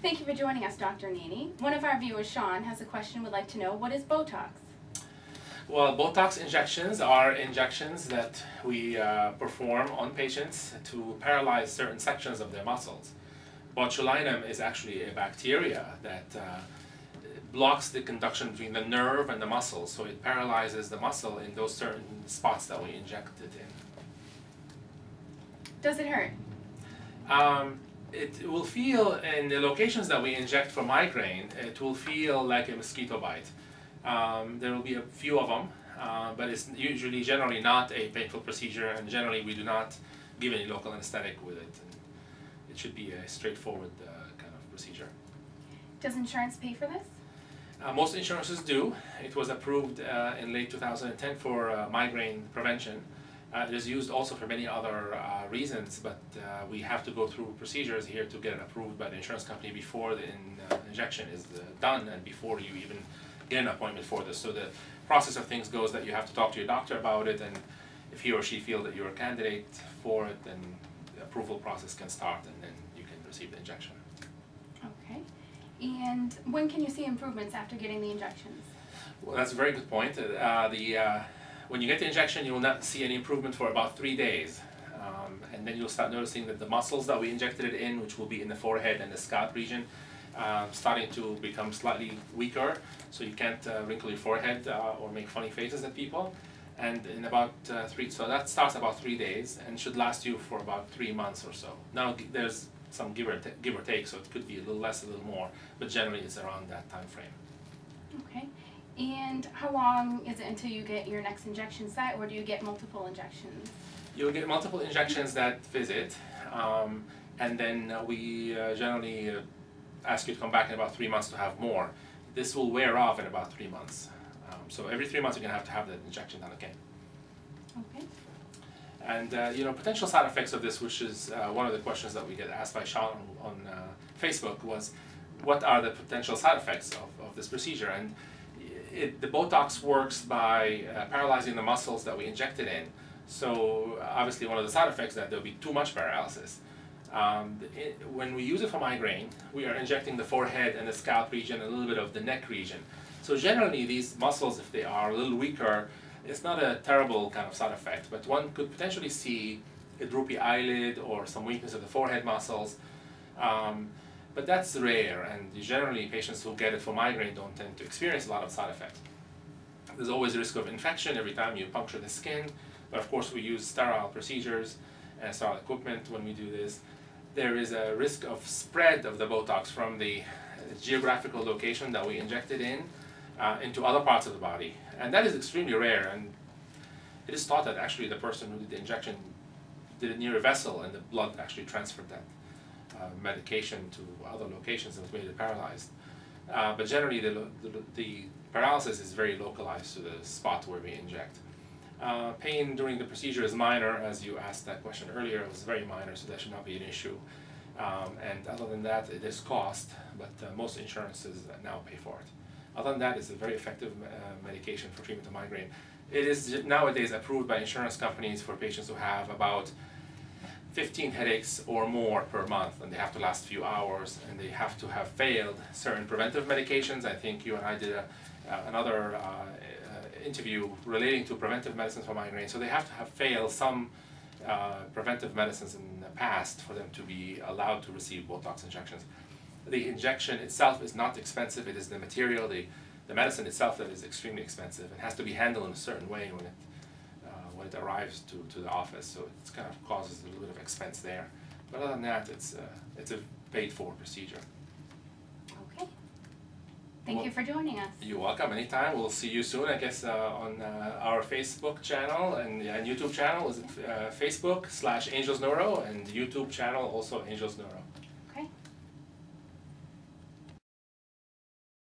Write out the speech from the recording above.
Thank you for joining us, Dr. Eneyni. One of our viewers, Sean, has a question. Would like to know, what is Botox? Well, Botox injections are injections that we perform on patients to paralyze certain sections of their muscles. Botulinum is actually a bacteria that blocks the conduction between the nerve and the muscle, so it paralyzes the muscle in those certain spots that we inject it in. Does it hurt? It will feel, in the locations that we inject for migraine, it will feel like a mosquito bite. There will be a few of them, but it's usually generally not a painful procedure, and generally we do not give any local anesthetic with it. And it should be a straightforward kind of procedure. Does insurance pay for this? Most insurances do. It was approved in late 2010 for migraine prevention. It is used also for many other reasons, but we have to go through procedures here to get it approved by the insurance company before the injection is done and before you even get an appointment for this. So the process of things goes that you have to talk to your doctor about it, and if he or she feels that you're a candidate for it, then the approval process can start and then you can receive the injection. Okay. And when can you see improvements after getting the injections? Well, that's a very good point. When you get the injection, you will not see any improvement for about 3 days. And then you'll start noticing that the muscles that we injected it in, which will be in the forehead and the scalp region, starting to become slightly weaker, so you can't wrinkle your forehead or make funny faces at people. And in about so that starts about 3 days and should last you for about 3 months or so. Now there's some give or take, so it could be a little less, a little more, but generally it's around that time frame. Okay. And how long is it until you get your next injection site, or do you get multiple injections? You'll get multiple injections that visit, and then we generally ask you to come back in about 3 months to have more. This will wear off in about 3 months. So every 3 months you're going to have that injection done again. Okay. And potential side effects of this, which is one of the questions that we get asked by Sean on Facebook, was what are the potential side effects of this procedure? And the Botox works by paralyzing the muscles that we injected in. So obviously one of the side effects is that there will be too much paralysis. When we use it for migraine, we are injecting the forehead and the scalp region, a little bit of the neck region. So generally these muscles, if they are a little weaker, it's not a terrible kind of side effect, but one could potentially see a droopy eyelid or some weakness of the forehead muscles. But that's rare, and generally patients who get it for migraine don't tend to experience a lot of side effects. There's always a risk of infection every time you puncture the skin, but of course we use sterile procedures and sterile equipment when we do this. There is a risk of spread of the Botox from the geographical location that we injected in into other parts of the body, and that is extremely rare, and it is thought that actually the person who did the injection did it near a vessel and the blood actually transferred that medication to other locations and made it paralyzed. But generally the paralysis is very localized to the spot where we inject. Pain during the procedure is minor, as you asked that question earlier. It was very minor, so that should not be an issue. And other than that, it is cost, but most insurances now pay for it. Other than that, it's a very effective medication for treatment of migraine. It is nowadays approved by insurance companies for patients who have about 15 headaches or more per month, and they have to last a few hours, and they have to have failed certain preventive medications. I think you and I did another interview relating to preventive medicines for migraine. So they have to have failed some preventive medicines in the past for them to be allowed to receive Botox injections. The injection itself is not expensive. It is the material, the medicine itself that is extremely expensive. It has to be handled in a certain way when it arrives to the office, so it kind of causes a little bit of expense there. But other than that, it's a paid-for procedure. Okay. Thank you for joining us. You're welcome. Anytime. We'll see you soon, I guess, on our Facebook channel and YouTube channel. Is it Facebook/Angels Neuro, and YouTube channel also Angels Neuro.